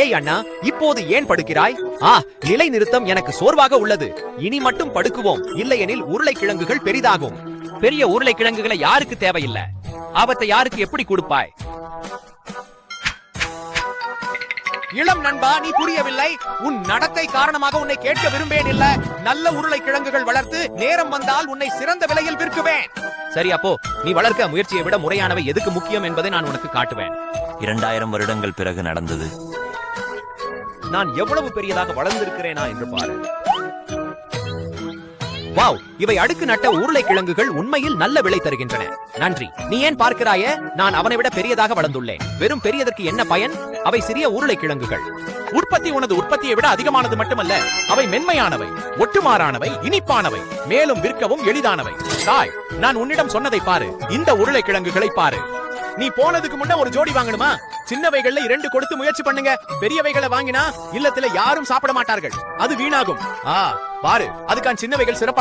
ஏய் அண்ணா, இப்போது ஏன் படுக்கிறாய்? நிலை நிறுத்தம் எனக்கு சோர்வாக உள்ளது. இனி மட்டும் படுக்குவோம், இல்லையெனில் உருளைக்கிழங்குகள் பெரிதாகும். பெரிய உருளைக்கிழங்குகளை யாருக்கு தேவையில்லை? ஆபத்தை யாருக்கு எப்படி கொடுப்பாய்? இளம் நண்பா, நீ புரியவில்லை. உன் நடத்தை காரணமாக உன்னை கேட்க விரும்பேன். இல்ல, நல்ல உருளைக்கிழங்குகள் வளர்த்து நேரம் வந்தால் உன்னை சிறந்த விலையில் விற்குவேன். சரி, அப்போ நீ வளர்க்க முயற்சியை விட முறையானவை எதுக்கு முக்கியம் என்பதை நான் உனக்கு காட்டுவேன். 2000 வருடங்கள் பிறகு நடந்தது. நான் எவ்வளவு பெரியதாக வளர்ந்திருக்கிறேனா என்று பாரு. வாவ், இவை அடுக்கு நட்ட உருளைக்கிழங்குகள் உண்மையில் நல்ல விலை தருகின்றன. நன்றி. நீ ஏன் பார்க்கிறாயே? நான் அவனை விட பெரியதாக வளர்ந்துள்ளேன். வெறும் பெரியதற்கு என்ன பயன்? அவை சிறிய உருளைக்கிழங்குகள். உற்பத்தி உனது உற்பத்தியை விட அதிகமானது மட்டுமல்ல, அவை மென்மையானவை, ஒட்டுமாறானவை, இனிப்பானவை, மேலும் விற்கவும் எளிதானவை. தாய், நான் உன்னிடம் சொன்னதை பாரு. இந்த உருளைக்கிழங்குகளை பாரு. நீ போனதுக்கு முன்ன ஒரு ஜோடி வாங்கணுமா? சின்னவைகள்ல 2 கொடுத்து முயற்சி பண்ணுங்க. பெரியவைகளை வாங்கினா இல்லத்துல யாரும் சாப்பிட மாட்டார்கள். அது வீணாகும். பாரு, அதுக்கான சின்னவைகள் சிறப்பா